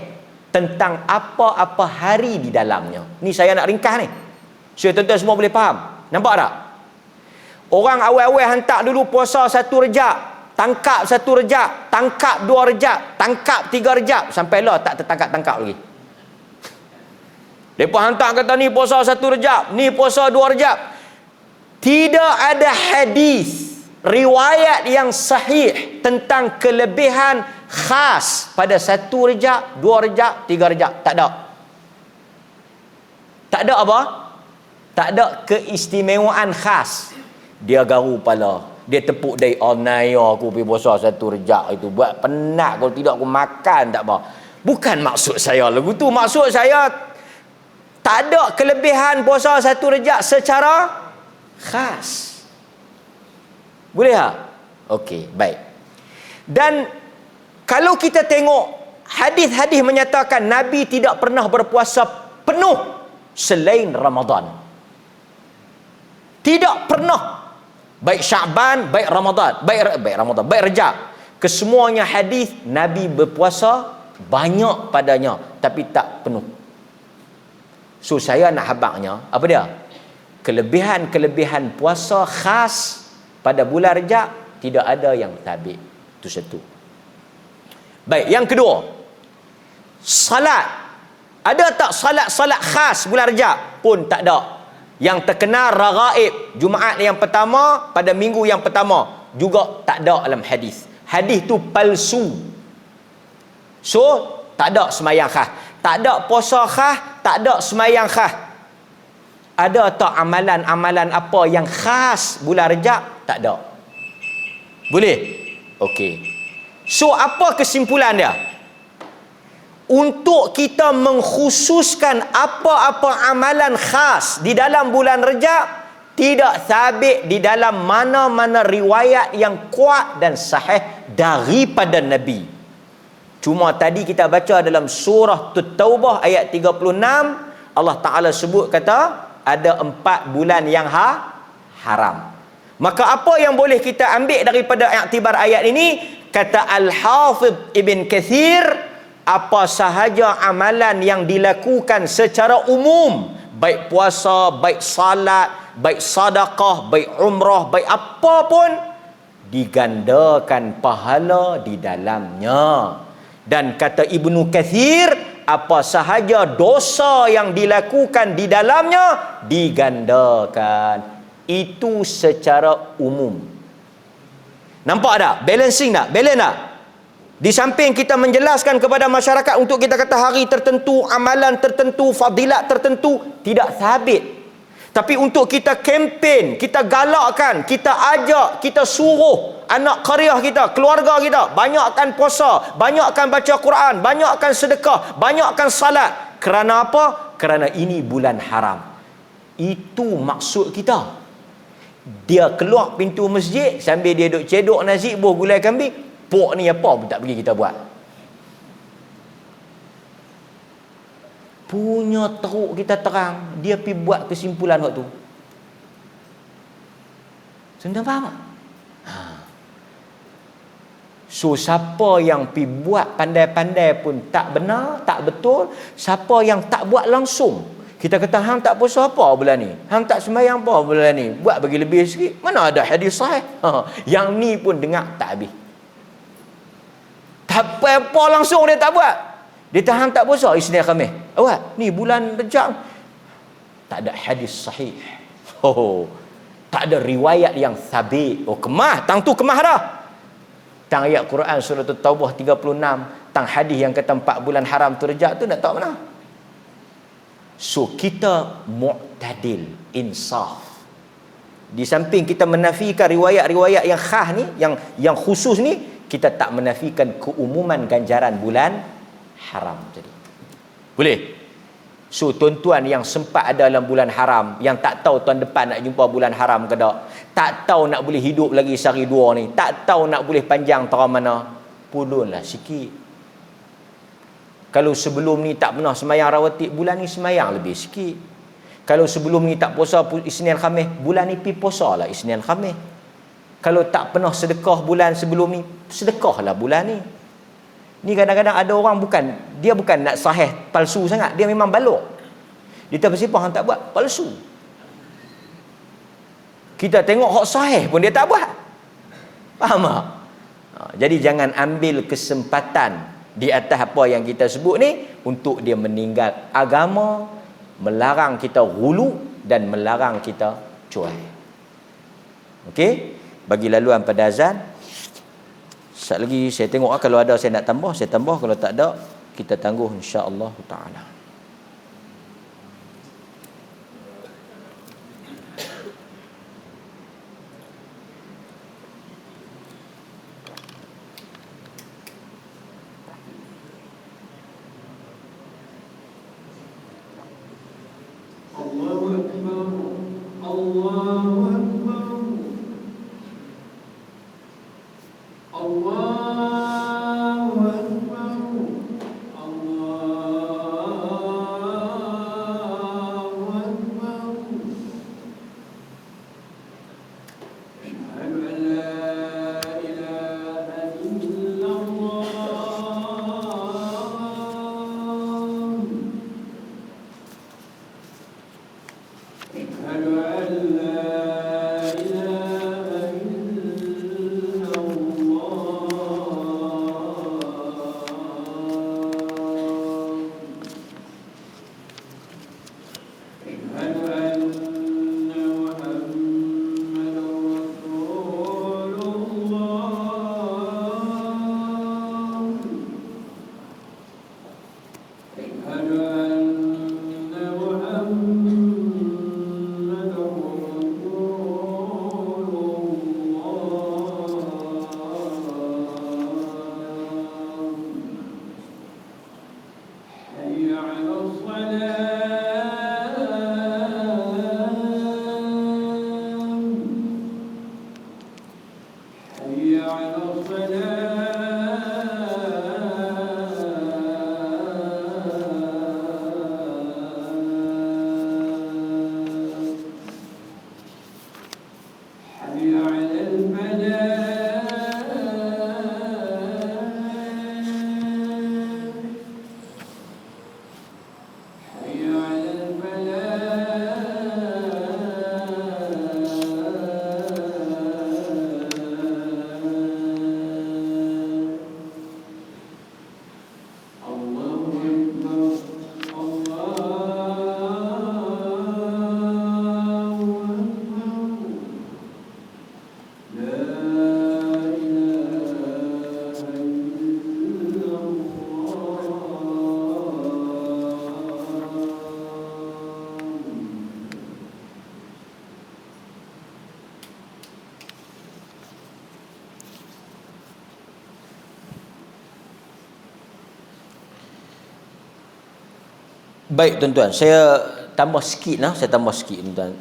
tentang apa-apa hari di dalamnya. Ni saya nak ringkas ni, supaya tuan-tuan semua boleh faham. Nampak tak? Orang awal-awal hantar dulu puasa 1 Rejab, tangkap 1 Rejab, tangkap 2 Rejab, tangkap 3 Rejab, sampai lah tak tertangkap-tangkap lagi. Mereka hantar kata ni puasa 1 Rejab, ni puasa 2 Rejab. Tidak ada hadis, riwayat yang sahih tentang kelebihan khas pada 1 Rejab, 2 Rejab, 3 Rejab. Tak ada. Tak ada apa? Tak ada keistimewaan khas. Dia garu kepala, dia tepuk day all night, aku pergi puasa 1 Rejab itu, buat penat, kalau tidak aku makan tak apa. Bukan maksud saya lagu tu. Maksud saya tak ada kelebihan puasa 1 Rejab secara khas. Boleh tak? Okey, baik. Dan kalau kita tengok hadis-hadis menyatakan Nabi tidak pernah berpuasa penuh selain Ramadan. Tidak pernah. Baik Syaban, baik Ramadan, baik Rejab. Kesemuanya hadis Nabi berpuasa banyak padanya, tapi tak penuh. So saya nak habaknya apa dia? Kelebihan-kelebihan puasa khas pada bulan Rejab tidak ada yang sabit. Itu satu. Baik, yang kedua, salat. Ada tak salat khas bulan Rejab? Pun tak ada. Yang terkenal raghaib, Jumaat yang pertama pada minggu yang pertama, juga tak ada dalam hadis. Hadis tu palsu. So tak ada semayang khas, tak ada puasa khas, tak ada semayang khas. Ada tak amalan-amalan apa yang khas bulan Rejab? Tak ada. Boleh? Okey. So apa kesimpulan dia? Untuk kita mengkhususkan apa-apa amalan khas di dalam bulan Rejab, tidak sabit di dalam mana-mana riwayat yang kuat dan sahih daripada Nabi. Cuma tadi kita baca dalam surah At-Taubah ayat 36, Allah Ta'ala sebut kata ada 4 bulan yang haram. Maka apa yang boleh kita ambil daripada iktibar ayat ini? Kata Al-Hafidh Ibn Kathir, apa sahaja amalan yang dilakukan secara umum, baik puasa, baik salat, baik sedekah, baik umrah, baik apa pun, digandakan pahala di dalamnya. Dan kata Ibnu Kathir, apa sahaja dosa yang dilakukan di dalamnya digandakan. Itu secara umum. Nampak tak? Balancing tak? Balance tak? Di samping kita menjelaskan kepada masyarakat untuk kita kata hari tertentu, amalan tertentu, fadilat tertentu tidak sabit. Tapi untuk kita kempen, kita galakkan, kita ajak, kita suruh anak qaryah kita, keluarga kita, banyakkan puasa, banyakkan baca Quran, banyakkan sedekah, banyakkan salat. Kerana apa? Kerana ini bulan haram. Itu maksud kita. Dia keluar pintu masjid sambil dia duk cedok nasi buah gulai kambing. Pok ni apa pun tak pergi kita buat. Punya teruk kita terang, dia pergi buat kesimpulan waktu. Sudah faham tak? So siapa yang pergi buat pandai-pandai pun tak benar, tak betul. Siapa yang tak buat langsung, kita kata hang tak puasa apa bulan ni, hang tak sembahyang apa bulan ni, buat bagi lebih sikit. Mana ada hadis sahih? Yang ni pun dengar tak habis. Tak apa langsung dia tak buat. Dia tahan tak puasa Isnin Khamis. Awak, ni bulan Rejab. Tak ada hadis sahih. Tak ada riwayat yang sabit. Kemah, tang tu kemah dah. Tang ayat Quran surah At-Taubah 36, tang hadis yang kata 4 bulan haram tu Rejab tu nak tahu mana. So kita mu'tadil, insaf. Di samping kita menafikan riwayat-riwayat yang khas ni, yang khusus ni, kita tak menafikan keumuman ganjaran bulan haram tadi. Boleh? So tuan-tuan yang sempat ada dalam bulan haram, yang tak tahu tahun depan nak jumpa bulan haram ke tak, tak tahu nak boleh hidup lagi sehari dua ni, tak tahu nak boleh panjang tahun mana, pulunlah sikit. Kalau sebelum ni tak pernah semayang rawatib, bulan ni semayang lebih sikit. Kalau sebelum ni tak puasa Isnin Khamis, bulan ni pergi puasa lah Isnin Khamis. Kalau tak pernah sedekah bulan sebelum ni, sedekahlah bulan ni. Ni kadang-kadang ada orang dia bukan nak sahih palsu sangat, dia memang balok. Dia tak bersifat hang tak buat, palsu. Kita tengok hak sahih pun dia tak buat. Faham tak? Jadi jangan ambil kesempatan di atas apa yang kita sebut ni untuk dia meninggal agama, melarang kita ghulu dan melarang kita cuai. Okey? Bagi laluan pada azan. Sekejap lagi saya tengok kalau ada saya nak tambah, saya tambah. Kalau tak ada, kita tangguh insya-Allah taala. Allahu Akbar. Allahu Akbar. Allahu Akbar. Allahu Akbar. Asyhadu an la ilaha illallah. Asyhadu an la ilaha illallah. Baik tuan-tuan, saya tambah sikit tuan-tuan.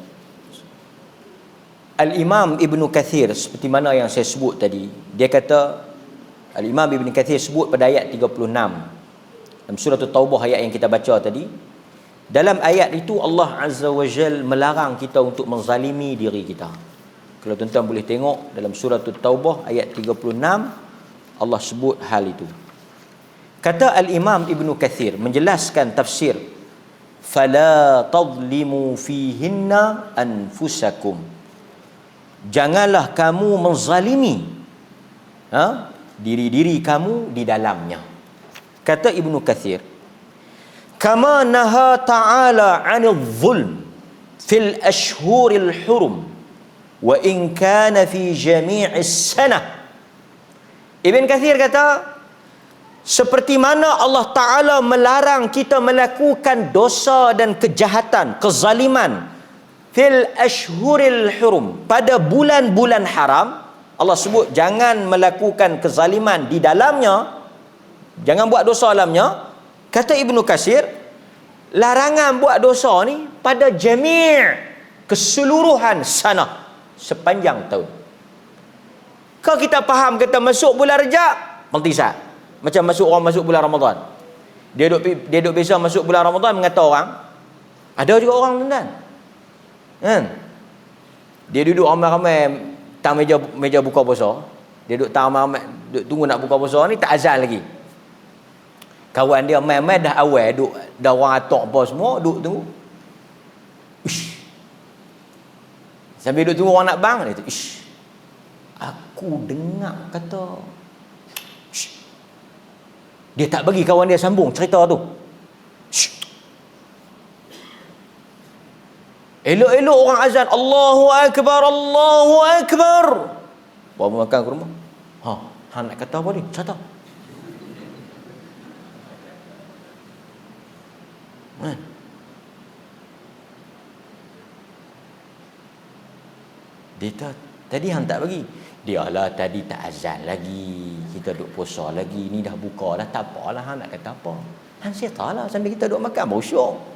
Al-Imam Ibn Kathir, seperti mana yang saya sebut tadi, dia kata, Al-Imam Ibn Kathir sebut pada ayat 36 dalam surah Taubah, ayat yang kita baca tadi. Dalam ayat itu Allah Azza wa Jal melarang kita untuk menzalimi diri kita. Kalau tuan-tuan boleh tengok dalam surah Taubah ayat 36, Allah sebut hal itu. Kata Al-Imam Ibn Kathir menjelaskan tafsir, fala tadlimu fihinna anfusakum, janganlah kamu menzalimi diri-diri kamu di dalamnya. Kata Ibn Kathir, kama naha ta'ala 'anil zulm fil ashhuril hurum wa in kana fi jami'is sanah. Ibn Kathir kata, seperti mana Allah Ta'ala melarang kita melakukan dosa dan kejahatan, kezaliman fil ashhuril hurum, pada bulan-bulan haram. Allah sebut jangan melakukan kezaliman di dalamnya, jangan buat dosa dalamnya. Kata Ibnu Katsir, larangan buat dosa ni pada jami', keseluruhan sana, sepanjang tahun. Kalau kita faham kata masuk bulan Rejab, mentisat. Macam orang masuk bulan Ramadan. Dia duk biasa masuk bulan Ramadan mengata orang. Ada juga orang tuan-tuan. Kan? Dia duduk ramai-ramai tang meja buka puasa. Dia duduk tang ramai, duduk tunggu nak buka puasa ni, tak azan lagi. Kawan dia main-main dah awal, duduk dah orang atok apa semua, duduk tunggu. Ish. Sambil duduk tunggu orang nak bang, dia tu, ish. Aku dengar kata, ish. Dia tak bagi kawan dia sambung cerita tu. Shh. Elok-elok orang azan, Allahu Akbar, Allahu Akbar. Bawa makan ke rumah. Han nak kata apa ni? Cerita. Dia tadi Han tak bagi. Dialah tadi tak azan lagi, kita duk puasa lagi, ni dah buka dah, tak apalah Han nak kata apa. Han setalah sambil kita duk makan bosyok.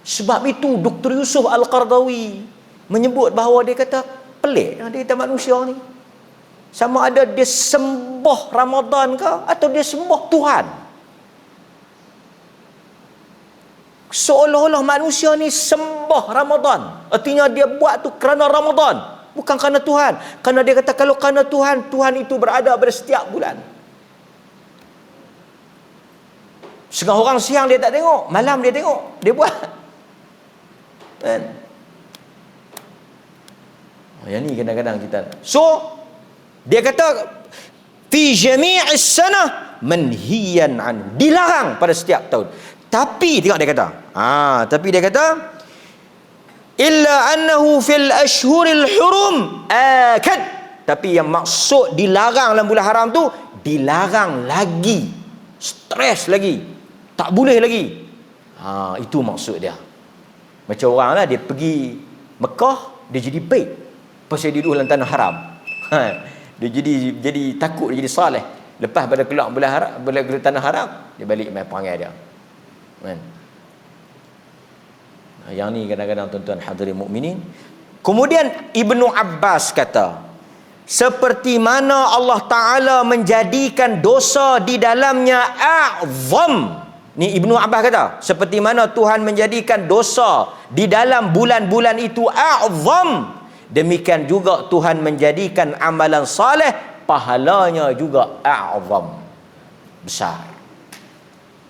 Sebab itu Dr. Yusuf Al-Qardawi menyebut bahawa dia kata pelik dia kata manusia ni. Sama ada dia sembah Ramadan ke atau dia sembah Tuhan. Seolah-olah manusia ni sembah Ramadan. Artinya dia buat tu kerana Ramadan, bukan kerana Tuhan. Kerana dia kata kalau kerana Tuhan, Tuhan itu berada pada setiap bulan. Setengah orang siang dia tak tengok, malam dia tengok, dia buat. Kan? Yang ni kadang-kadang kita. So, dia kata fi jami'is sanah manhiyan an, dilarang pada setiap tahun. Tapi tengok dia kata, tapi dia kata illa annahu fil ashhuril hurum akad. Tapi yang maksud dilarang dalam bulan haram tu, dilarang lagi, stres lagi, tak boleh lagi. Itu maksud dia. Macam orang lah, dia pergi Mekah, dia jadi baik pasal dia duduk dalam tanah haram. Dia jadi takut, dia jadi saleh. Lepas pada keluar bulan haram, bulan tanah haram, dia balik main perangai dia. Kan? Yang ni kadang-kadang tuan-tuan hadirin mukminin. Kemudian Ibnu Abbas kata, seperti mana Allah Ta'ala menjadikan dosa di dalamnya a'zam. Ni Ibnu Abbas kata, seperti mana Tuhan menjadikan dosa di dalam bulan-bulan itu a'zam, demikian juga Tuhan menjadikan amalan saleh pahalanya juga a'zam, besar.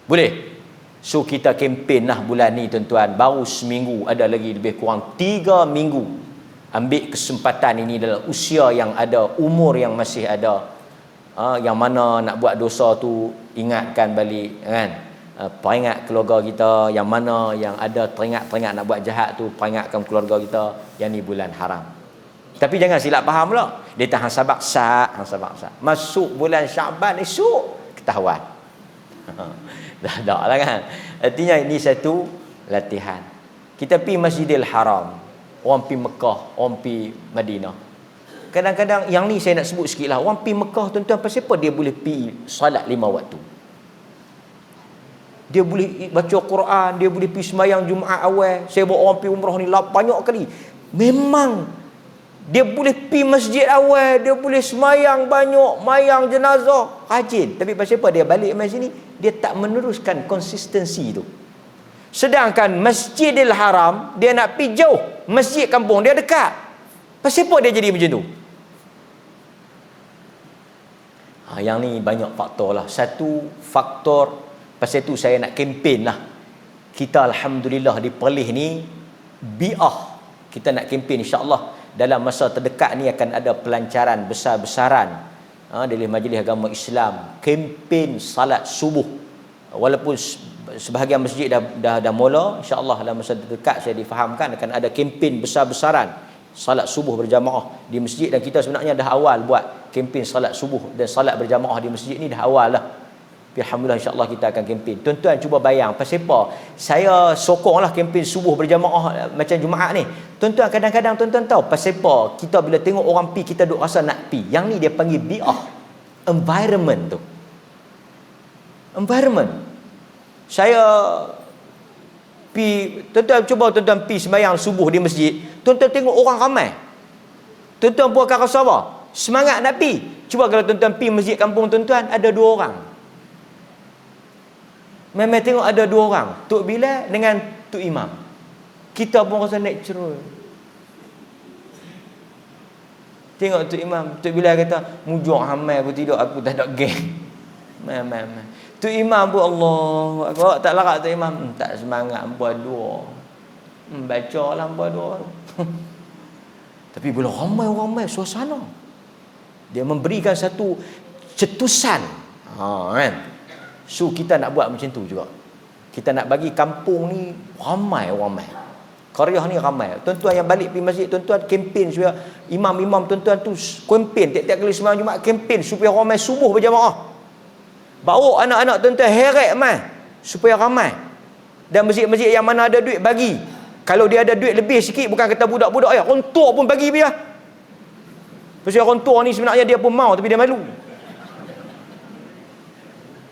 Boleh? So kita kempen lah bulan ni tuan-tuan, baru seminggu, ada lagi lebih kurang 3 minggu. Ambil kesempatan ini dalam usia yang ada, umur yang masih ada. Yang mana nak buat dosa tu, ingatkan balik, kan? Peringat keluarga kita. Yang mana yang ada teringat-teringat nak buat jahat tu, peringatkan keluarga kita. Yang ni bulan haram. Tapi jangan silap faham pula. Dia tahan sabak sat, masuk bulan Syaban esok ketahuan. Dah lah kan. Artinya ini satu latihan. Kita pergi Masjidil Haram, orang pergi Mekah, orang pergi Madinah. Kadang-kadang yang ni saya nak sebut sikit lah. Orang pergi Mekah tuan-tuan, pasal apa dia boleh pergi salat 5 waktu? dia boleh baca Quran, dia boleh pergi sembahyang Jumaat awal. Saya bawa orang pergi umrah ni banyak kali. Memang dia boleh pergi masjid awal, dia boleh sembahyang banyak, mayang jenazah, rajin. Tapi pasal apa dia balik mai sini? Dia tak meneruskan konsistensi tu. Sedangkan Masjidil Haram dia nak pergi jauh, masjid kampung dia dekat. Pasal apa dia jadi macam tu? Yang ni banyak faktor lah. Satu faktor, pasal tu saya nak kempen lah. Kita Alhamdulillah di Perlis ni bi'ah. Kita nak kempen insyaAllah dalam masa terdekat ni akan ada pelancaran besar-besaran dari Majlis Agama Islam, kempen salat subuh. Walaupun sebahagian masjid dah mula, insyaAllah dalam masa terdekat saya difahamkan akan ada kempen besar-besaran salat subuh berjamaah di masjid. Dan kita sebenarnya dah awal buat kempen salat subuh dan salat berjamaah di masjid ni dah awal lah. Alhamdulillah insyaAllah kita akan kempen. Tuan-tuan cuba bayang pasal apa saya sokonglah kempen subuh berjamaah macam Jumaat ni. Tuan-tuan kadang-kadang tuan-tuan tahu pasal apa kita bila tengok orang pi kita duk rasa nak pi. Yang ni dia panggil bi'ah, environment tu. Environment. Saya pi, tuan-tuan cuba tuan-tuan pi sembahyang subuh di masjid, tuan-tuan tengok orang ramai, tuan-tuan pun akan rasa apa? Semangat nak pi. Cuba kalau tuan-tuan pi masjid kampung tuan-tuan ada 2 orang, memang tengok ada 2 orang, Tok Bilal dengan Tok Imam, kita pun rasa naik cerul. Tengok Tok Imam, Tok Bilal kata mujur hamai aku tidur, aku tak ada geng. Memang tu imam pun Allah Akbar, tak larat tu imam, tak semangat buat dua. Baca lah buat dua. Tapi bila ramai-ramai suasana, dia memberikan satu cetusan. Kan? So kita nak buat macam tu juga. Kita nak bagi kampung ni ramai-ramai. Qaryah ni ramai. Tuan-tuan yang balik pergi masjid, tuan-tuan kempen supaya imam-imam tuan-tuan tu kempen tiap-tiap kali sembahyang Jumaat, kempen supaya ramai subuh berjamaah. Bawa anak-anak tuan-tuan heret mai supaya ramai. Dan masjid-masjid yang mana ada duit bagi. Kalau dia ada duit lebih sikit, bukan kata budak-budak ya, orang tua pun bagi biar. Pasal orang tua ni sebenarnya dia pun mau tapi dia malu.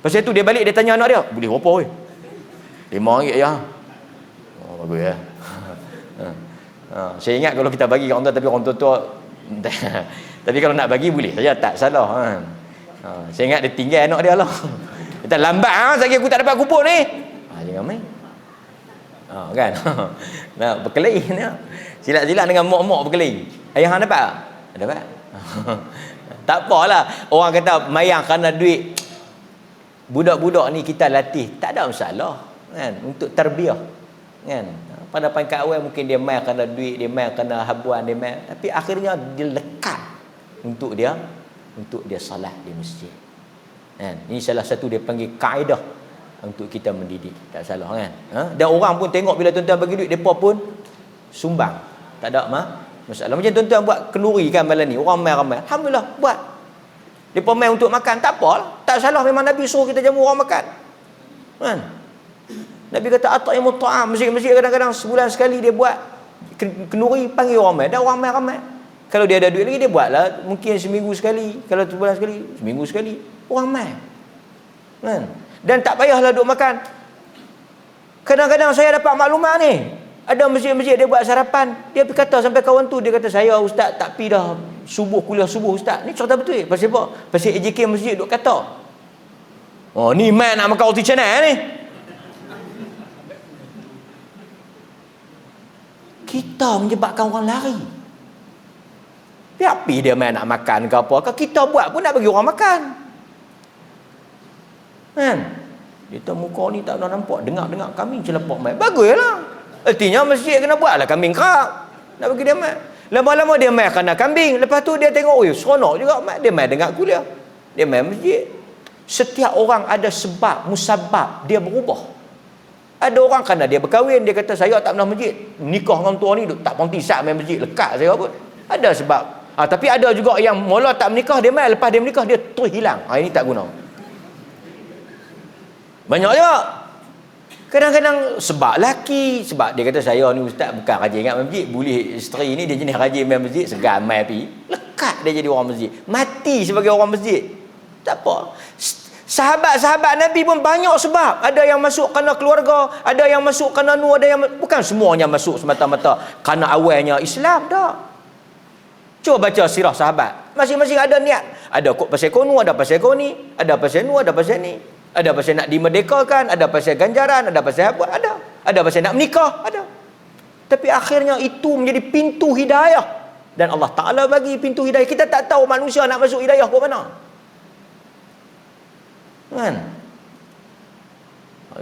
Pasal tu dia balik dia tanya anak dia, boleh berapa weh? RM5 ya. Oh bagus ya. Saya ingat kalau kita bagi kat orang tua, tapi orang tua tapi kalau nak bagi boleh saja, tak salah. Saya ingat dia tinggal anak dia lah. Dia tak lambat lagi aku tak dapat kupon ni. Jangan main. Kan? Nah, berkelahi ni. Silat-silat dengan mak-mak berkelahi. Ayah hang dapat tak? Dapat. Tak apalah. Orang kata mayang kerana duit. Budak-budak ni kita latih, tak ada masalah. Kan? Untuk tarbiyah. Kan? Pada pangkat awal mungkin dia main kerana duit, dia main kerana habuan, dia main. Tapi akhirnya dia lekat untuk dia salat di masjid. Kan? Ini salah satu dia panggil kaedah untuk kita mendidik. Tak salah kan? Dan orang pun tengok bila tuan-tuan bagi duit, mereka pun sumbang. Tak ada masalah. Macam tuan-tuan buat kenduri kan malam ni, orang ramai. Alhamdulillah buat. Mereka main untuk makan, tak apalah. Tak salah, memang Nabi suruh kita jamu orang makan. Kan? Nabi kata at'imut ta'am. Masjid-masjid kadang-kadang sebulan sekali dia buat kenduri, panggil orang ramai. Dan orang ramai. Kalau dia ada duit lagi, dia buatlah mungkin seminggu sekali. Kalau sebulan sekali, seminggu sekali. Orang mai. Kan? Dan tak payahlah duk makan. Kadang-kadang saya dapat maklumat ni. Ada masjid-masjid dia buat sarapan. Dia pergi kata sampai kawan tu, dia kata saya ustaz tak pergi dah subuh, kuliah subuh ustaz. Ni cerita betul. Pasal apa? Pasal AJK masjid duk kata. Oh ni man nak makan roti canai ni. Kita menyebabkan orang lari. Tapi dia main nak makan ke apa, kalau kita buat pun nak bagi orang makan. Kan? Kita muka ni tak pernah nampak, dengar-dengar kambing celepok mai. Baguslah. Artinya masjid kena buatlah kambing kerap. Nak bagi dia main. Lama-lama dia main kerana kambing, lepas tu dia tengok, "Oi, seronok juga main." Dia main dengar kuliah. Dia main masjid. Setiap orang ada sebab, musabab dia berubah. Ada orang kerana dia berkahwin, dia kata saya tak pernah masjid. Nikah dengan tua ni tak pernah tisap main masjid, lekat saya pun. Ada sebab. Tapi ada juga yang mula tak menikah, dia main, lepas dia menikah dia terus hilang. Ini tak guna. Banyak juga. Kadang-kadang sebab laki, sebab dia kata saya ni ustaz bukan rajin ingat masjid, boleh isteri ni dia jenis rajin main masjid, segan main pergi, lekat dia jadi orang masjid, mati sebagai orang masjid. Tak apa. Sahabat-sahabat Nabi pun banyak sebab. Ada yang masuk kerana keluarga, ada yang masuk kerana ada yang bukan semuanya masuk semata-mata kerana awalnya Islam dah. Cuba baca sirah sahabat. Masing-masing ada niat. Ada kok pasal kono, ada pasal koni, ada pasal nu, ada pasal ni. Ada pasal nak dimerdekakan, ada pasal ganjaran, ada pasal apa, ada. Ada pasal nak menikah, ada. Tapi akhirnya itu menjadi pintu hidayah. Dan Allah Ta'ala bagi pintu hidayah. Kita tak tahu manusia nak masuk hidayah ke mana. Kan?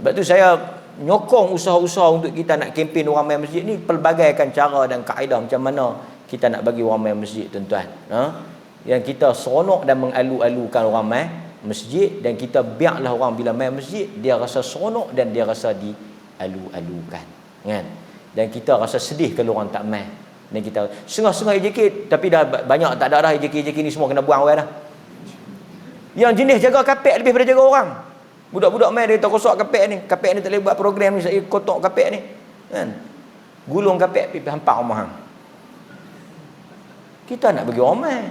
Sebab tu saya nyokong usaha-usaha untuk kita nak kempen orang main masjid ni, pelbagaikan cara dan kaedah macam mana kita nak bagi orang main masjid, tuan-tuan. Yang kita seronok dan mengalu-alukan orang main masjid, dan kita biarlah orang bila main masjid dia rasa seronok dan dia rasa dialu-alukan, kan? Dan kita rasa sedih kalau orang tak main. Dan kita setengah-setengah EJK, tapi dah banyak tak ada dah EJK ni semua kena buang awal dah. Yang jenis jaga kapek lebih daripada jaga orang. Budak-budak main dia tak kosak kapek ni. Kapek ni tak boleh buat program ni, saya kotak kapek ni. Kan? Gulung kapek pergi hampak rumah hang. Kita nak bagi orang main.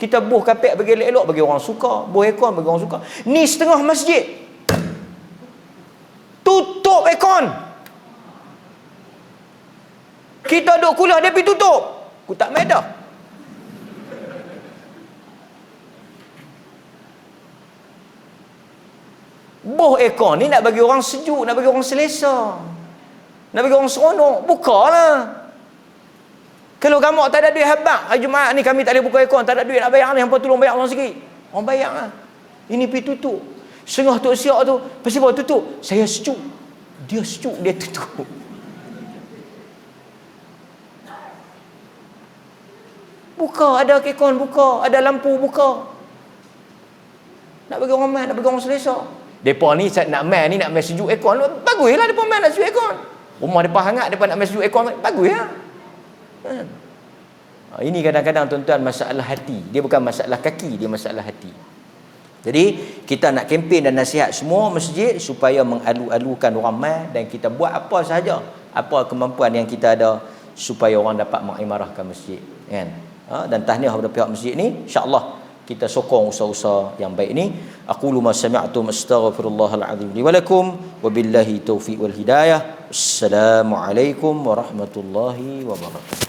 Kita buh kapek bagi elok-elok, bagi orang suka. Buh aircon bagi orang suka. Ni setengah masjid. Tutup aircon. Kita duduk kuliah, dia pergi tutup. Aku tak main dah. Buh aircon ni nak bagi orang sejuk, nak bagi orang selesa. Nak bagi orang seronok. Bukalah. Kalau kamu tak ada duit habaq, hari Jumaat ni kami tak boleh buka aircon, tak ada duit nak bayar ni, hampa tolong bayar orang sikit. Orang bayar lah. Ini pergi tutup. Setengah Tok Siak tu, pasal bawa tutup. Saya sejuk. Dia sejuk, dia tutup. Buka, ada aircon buka, ada lampu buka. Nak bagi orang main, nak bagi orang selesa. Depa ni nak main ni, nak main sejuk aircon. Baguslah depa main nak sejuk aircon. Rumah depa hangat, depa nak main sejuk aircon. Baguslah. Ini kadang-kadang tuan-tuan masalah hati. Dia bukan masalah kaki, dia masalah hati. Jadi kita nak kempen dan nasihat semua masjid supaya mengalu-alukan orang mai, dan kita buat apa sahaja, apa kemampuan yang kita ada supaya orang dapat mengimarahkan masjid, kan? Dan tahniah kepada pihak masjid ni, insya-Allah kita sokong usaha-usaha yang baik ni. Aqulu ma sami'tum astaghfirullahal azim li wa lakum wa billahi taufiq wal hidayah. Assalamualaikum warahmatullahi wabarakatuh.